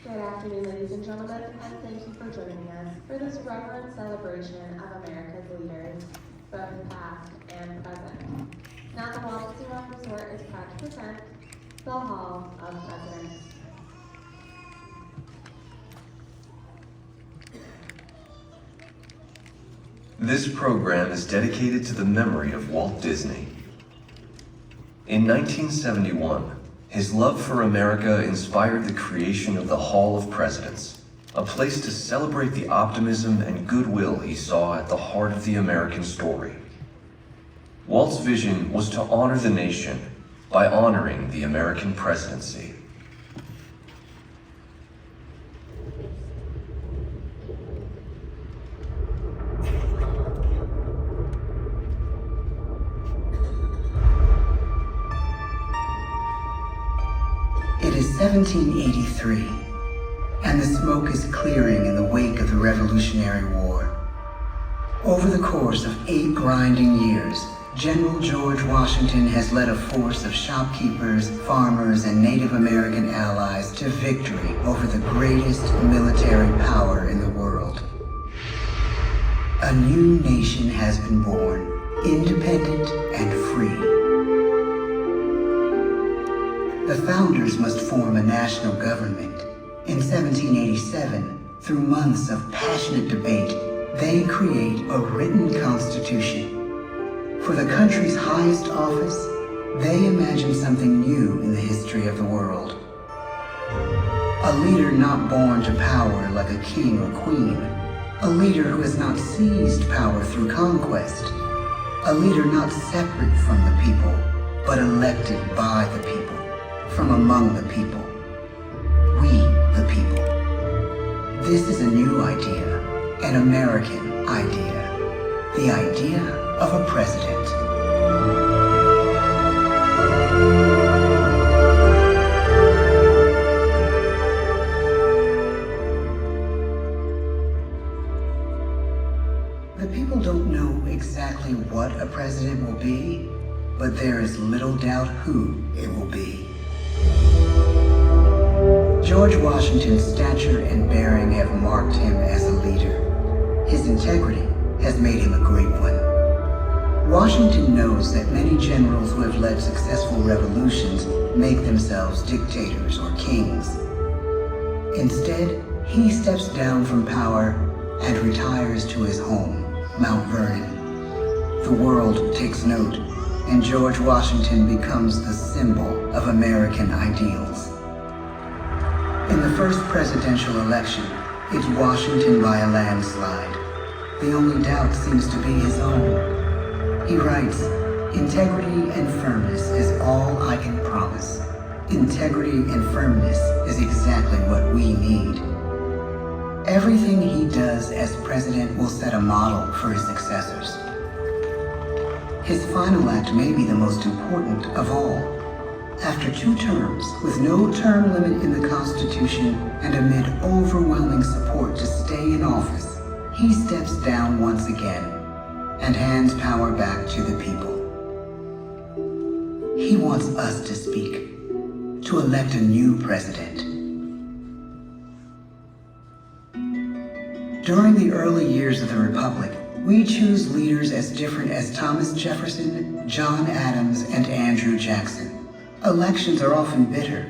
Good afternoon, ladies and gentlemen, and thank you for joining us for this reverent celebration of America's leaders, both past and present. Now the Walt Resort is proud to present the Hall of Presidents. This program is dedicated to the memory of Walt Disney. In 1971, his love for America inspired the creation of the Hall of Presidents, a place to celebrate the optimism and goodwill he saw at the heart of the American story. Walt's vision was to honor the nation by honoring the American presidency. It is 1783, and the smoke is clearing in the wake of the Revolutionary War. Over the course of 8 grinding years, General George Washington has led a force of shopkeepers, farmers, and Native American allies to victory over the greatest military power in the world. A new nation has been born, independent and free. The founders must form a national government. In 1787, through months of passionate debate, they create a written constitution. For the country's highest office, they imagine something new in the history of the world. A leader not born to power like a king or queen. A leader who has not seized power through conquest. A leader not separate from the people, but elected by the people. From among the people. We, the people. This is a new idea, an American idea. The idea of a president. The people don't know exactly what a president will be, but there is little doubt who it will be. George Washington's stature and bearing have marked him as a leader. His integrity has made him a great one. Washington knows that many generals who have led successful revolutions make themselves dictators or kings. Instead, he steps down from power and retires to his home, Mount Vernon. The world takes note, and George Washington becomes the symbol of American ideals. In the first presidential election, it's Washington by a landslide. The only doubt seems to be his own. He writes, "Integrity and firmness is all I can promise. Integrity and firmness is exactly what we need." Everything he does as president will set a model for his successors. His final act may be the most important of all. After 2 terms, with no term limit in the Constitution and amid overwhelming support to stay in office, he steps down once again and hands power back to the people. He wants us to speak, to elect a new president. During the early years of the Republic, we choose leaders as different as Thomas Jefferson, John Adams, and Andrew Jackson. Elections are often bitter.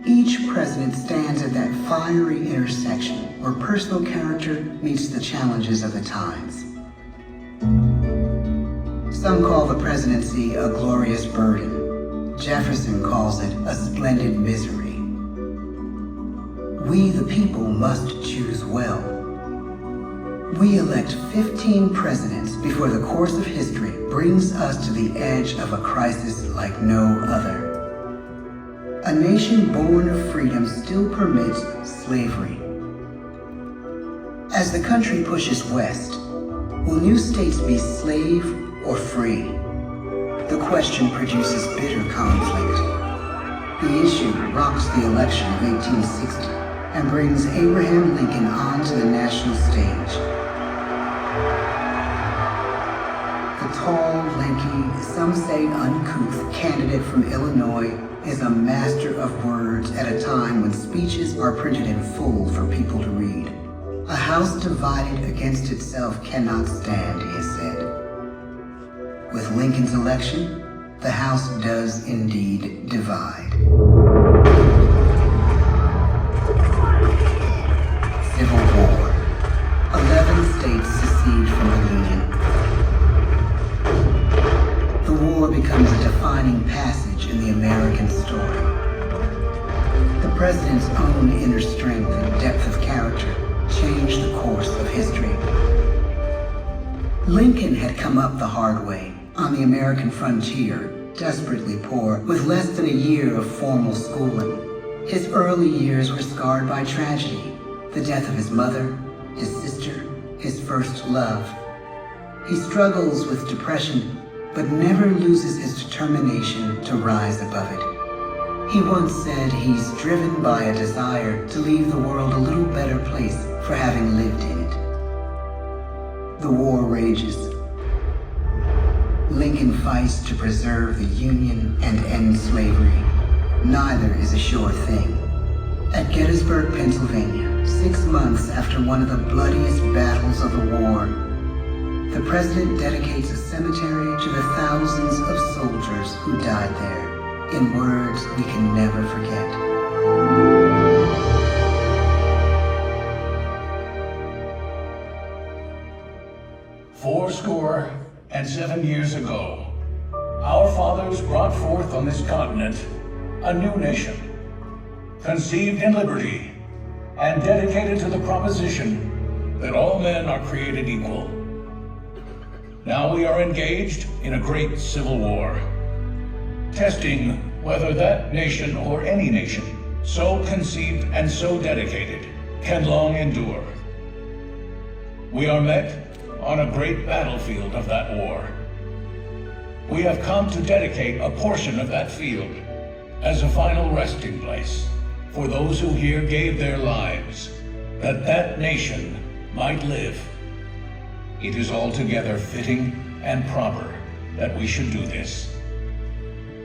Each president stands at that fiery intersection where personal character meets the challenges of the times. Some call the presidency a glorious burden. Jefferson calls it a splendid misery. We, the people, must choose well. We elect 15 presidents before the course of history brings us to the edge of a crisis like no other. A nation born of freedom still permits slavery. As the country pushes west, will new states be slave or free? The question produces bitter conflict. The issue rocks the election of 1860 and brings Abraham Lincoln onto the national stage. The tall, lanky, some say uncouth candidate from Illinois is a master of words at a time when speeches are printed in full for people to read. A house divided against itself cannot stand, he has said. With Lincoln's election, the House does indeed divide. Civil War. 11 states secede from the Union. The war becomes a defining passage in the American story. The president's own inner strength and depth of character changed the course of history. Lincoln had come up the hard way on the American frontier, desperately poor, with less than a year of formal schooling. His early years were scarred by tragedy, the death of his mother, his sister, his first love. He struggles with depression, but never loses his determination to rise above it. He once said he's driven by a desire to leave the world a little better place for having lived in it. The war rages. Lincoln fights to preserve the Union and end slavery. Neither is a sure thing. At Gettysburg, Pennsylvania, 6 months after one of the bloodiest battles of the war, the president dedicates a cemetery to the thousands of soldiers who died there, in words we can never forget. 7 years ago, our fathers brought forth on this continent a new nation, conceived in liberty and dedicated to the proposition that all men are created equal. Now we are engaged in a great civil war, testing whether that nation or any nation so conceived and so dedicated can long endure. We are met on a great battlefield of that war. We have come to dedicate a portion of that field as a final resting place for those who here gave their lives, that that nation might live. It is altogether fitting and proper that we should do this.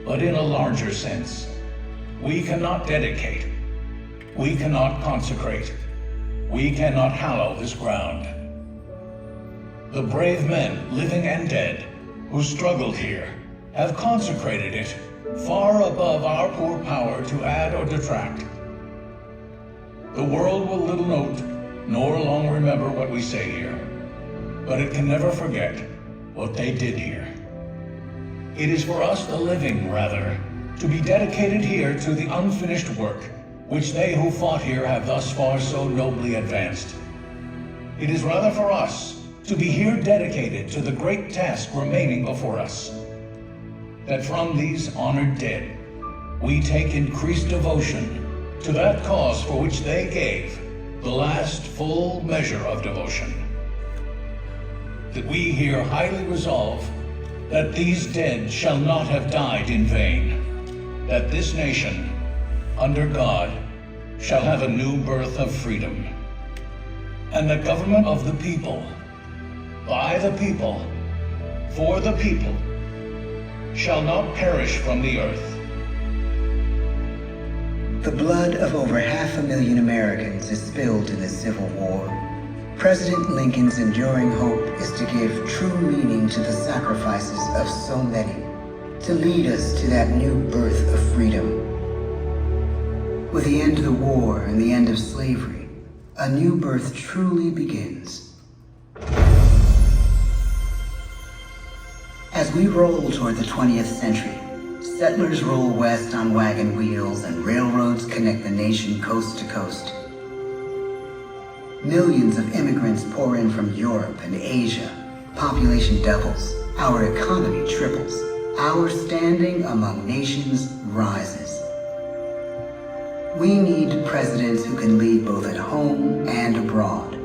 But in a larger sense, we cannot dedicate, we cannot consecrate, we cannot hallow this ground. The brave men, living and dead, who struggled here, have consecrated it far above our poor power to add or detract. The world will little note, nor long remember what we say here, but it can never forget what they did here. It is for us, the living, rather, to be dedicated here to the unfinished work which they who fought here have thus far so nobly advanced. It is rather for us to be here dedicated to the great task remaining before us, that from these honored dead we take increased devotion to that cause for which they gave the last full measure of devotion. That we here highly resolve that these dead shall not have died in vain, that this nation, under God, shall have a new birth of freedom, and the government of the people, by the people, for the people, shall not perish from the earth. The blood of over 500,000 Americans is spilled in this Civil War. President Lincoln's enduring hope is to give true meaning to the sacrifices of so many, to lead us to that new birth of freedom. With the end of the war and the end of slavery, a new birth truly begins. As we roll toward the 20th century, settlers roll west on wagon wheels and railroads connect the nation coast to coast. Millions of immigrants pour in from Europe and Asia. Population doubles. Our economy triples. Our standing among nations rises. We need presidents who can lead both at home and abroad.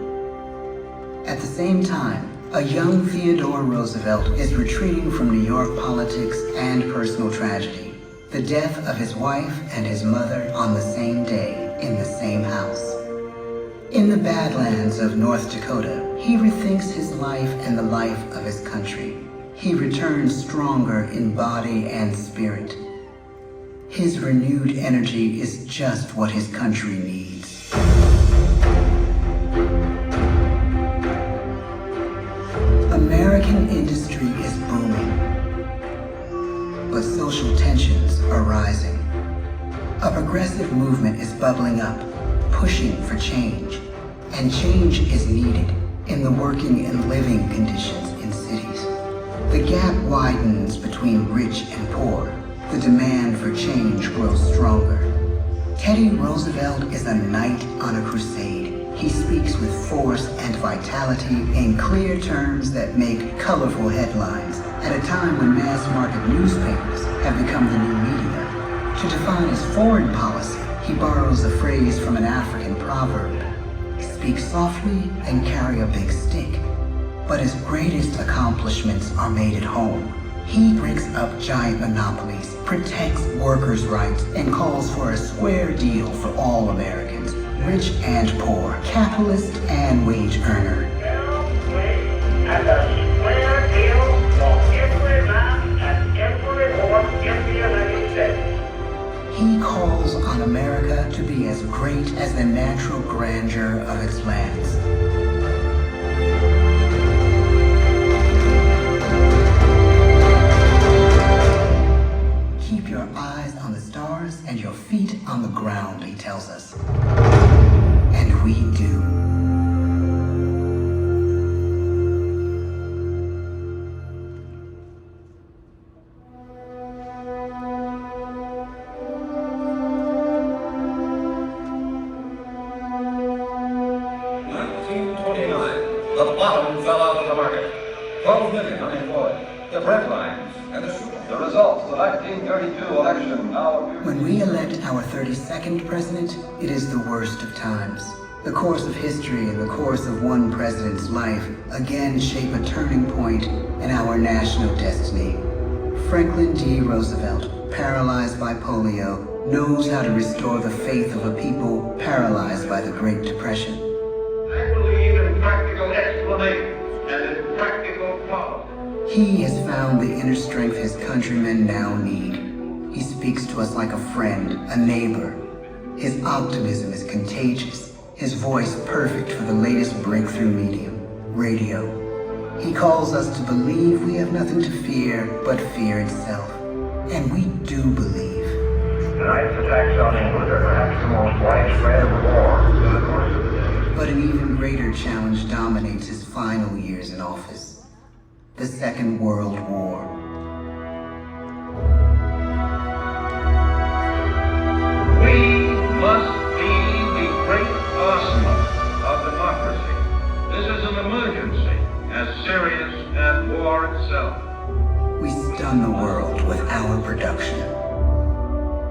At the same time, a young Theodore Roosevelt is retreating from New York politics and personal tragedy. The death of his wife and his mother on the same day in the same house. In the Badlands of North Dakota, he rethinks his life and the life of his country. He returns stronger in body and spirit. His renewed energy is just what his country needs. American industry is booming, but social tensions are rising. A progressive movement is bubbling up, pushing for change, and change is needed in the working and living conditions in cities. The gap widens between rich and poor. The demand for change grows stronger. Teddy Roosevelt is a knight on a crusade. He speaks with force and vitality in clear terms that make colorful headlines at a time when mass market newspapers have become the new media. To define his foreign policy, he borrows a phrase from an African proverb: speak softly and carry a big stick. But his greatest accomplishments are made at home. He breaks up giant monopolies, protects workers' rights, and calls for a square deal for all Americans, rich and poor, capitalist and wage earner. And a square deal for every man and every woman in the United States. He calls on America to be as great as the natural grandeur of its lands. Keep your eyes on the stars and your feet on the ground, he tells us. And we do. The bottom fell out of the market. 12 million unemployed. The bread lines and the super. The results of the 1932 election now appear. When we elect our 32nd president, it is the worst of times. The course of history and the course of one president's life again shape a turning point in our national destiny. Franklin D. Roosevelt, paralyzed by polio, knows how to restore the faith of a people paralyzed by the Great Depression. I believe in practical explanations and in practical problems. He has found the inner strength his countrymen now need. He speaks to us like a friend, a neighbor. His optimism is contagious, his voice perfect for the latest breakthrough medium, radio. He calls us to believe we have nothing to fear but fear itself. And we do believe. Tonight's attacks on England are perhaps the most widespread war in the course of the day. But an even greater challenge dominates his final years in office. The Second World War. We must be the great arsenal of democracy. This is an emergency as serious as war itself. We stun the world with our production.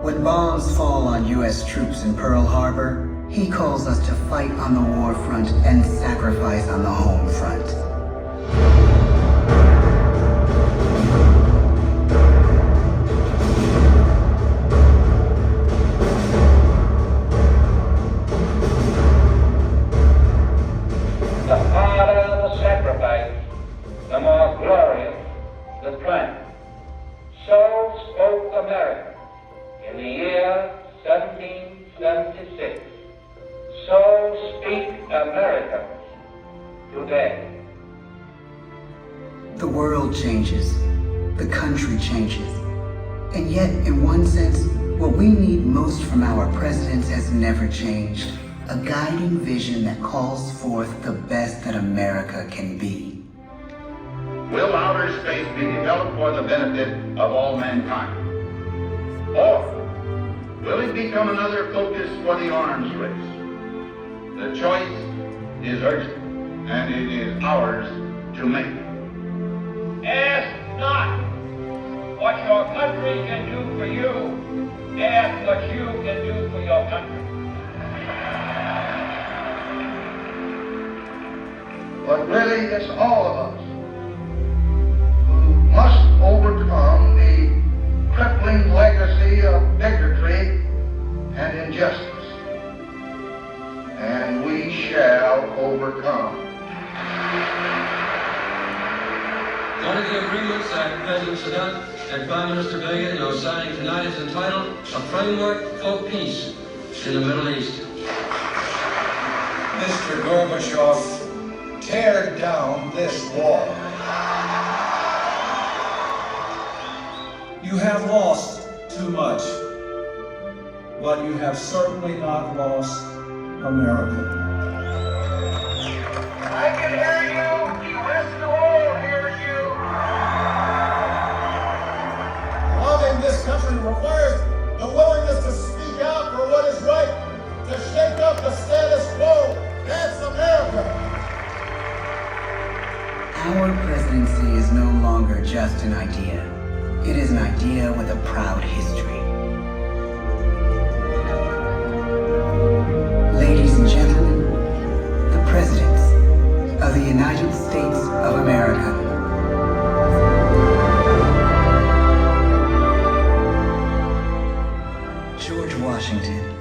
When bombs fall on U.S. troops in Pearl Harbor, he calls us to fight on the war front and sacrifice on the home front. The harder the sacrifice, the more glorious the triumph. So spoke America in the year 1776. So speak Americans today. The world changes. The country changes. And yet, in one sense, what we need most from our presidents has never changed. A guiding vision that calls forth the best that America can be. Will outer space be developed for the benefit of all mankind? Or will it become another focus for the arms race? The choice is urgent, and it is ours to make. Ask not what your country can do for you. Ask what you can do for your country. But really, it's all of us who must overcome the crippling legacy of bigotry and injustice. And we shall overcome. One of the agreements that President Sadat and Prime Minister Begin, your signing tonight is entitled A Framework for Peace in the Middle East. Mr. Gorbachev, tear down this wall. You have lost too much, but you have certainly not lost America. I can hear you. The rest of the world hears you. Loving this country requires the willingness to speak out for what is right, to shake up the status quo. That's America. Our presidency is no longer just an idea. It is an idea with a proud history. Ladies and gentlemen, the presidents of the United States of America. George Washington,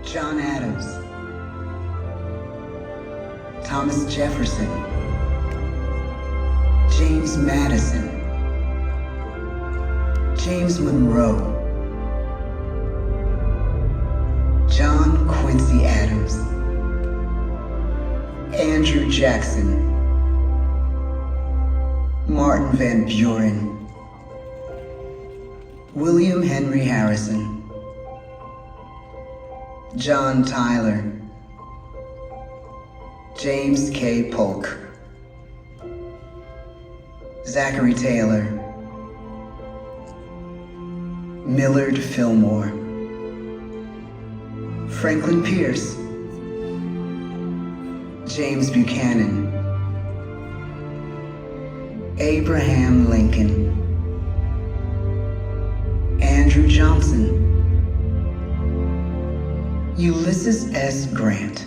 John Adams, Thomas Jefferson, James Madison, James Monroe, John Quincy Adams, Andrew Jackson, Martin Van Buren, William Henry Harrison, John Tyler, James K. Polk, Zachary Taylor, Millard Fillmore, Franklin Pierce, James Buchanan, Abraham Lincoln, Andrew Johnson, Ulysses S. Grant,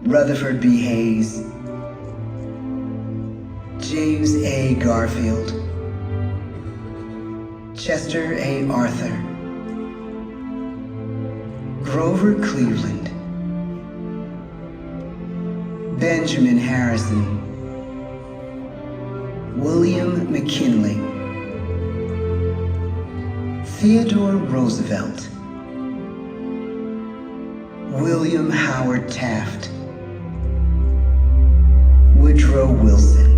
Rutherford B. Hayes, James A. Garfield, Chester A. Arthur, Grover Cleveland, Benjamin Harrison, William McKinley, Theodore Roosevelt, William Howard Taft, Woodrow Wilson,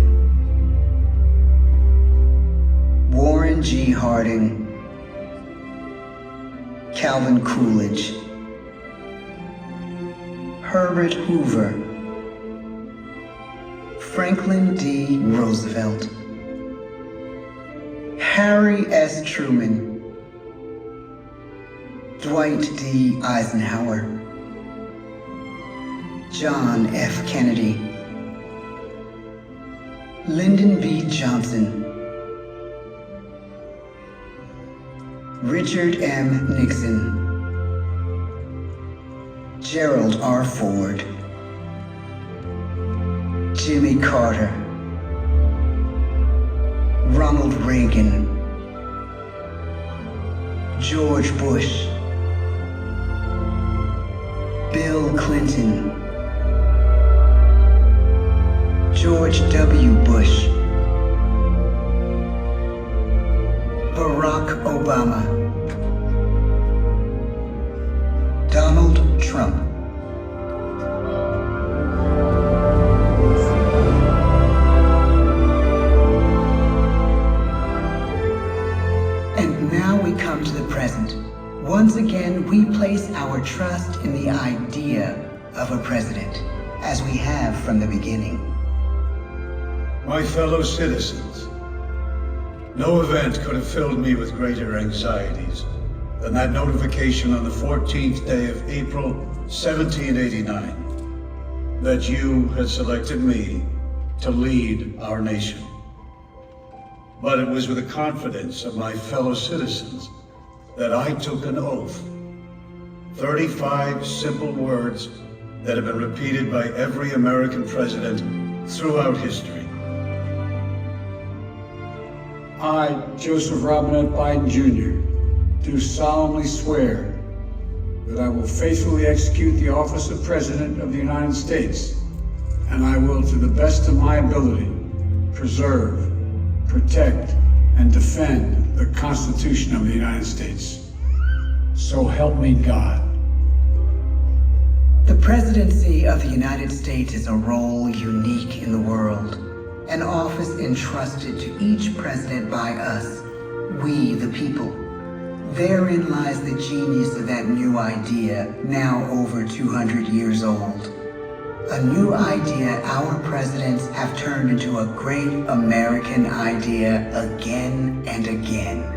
Warren G. Harding, Calvin Coolidge, Herbert Hoover, Franklin D. Roosevelt, Harry S. Truman, Dwight D. Eisenhower, John F. Kennedy, Lyndon B. Johnson, Richard M. Nixon, Gerald R. Ford, Jimmy Carter, Ronald Reagan, George Bush, Bill Clinton, George W. Bush, Barack Obama, Donald Trump. And now we come to the present. Once again, we place our trust in the idea of a president, as we have from the beginning. My fellow citizens, no event could have filled me with greater anxieties than that notification on the 14th day of April, 1789, that you had selected me to lead our nation. But it was with the confidence of my fellow citizens that I took an oath. 35 simple words that have been repeated by every American president throughout history. I, Joseph Robinette Biden Jr., do solemnly swear that I will faithfully execute the office of President of the United States, and I will, to the best of my ability, preserve, protect, and defend the Constitution of the United States. So help me God. The presidency of the United States is a role unique in the world, an office entrusted to each president by us, we the people. Therein lies the genius of that new idea, now over 200 years old. A new idea our presidents have turned into a great American idea again and again.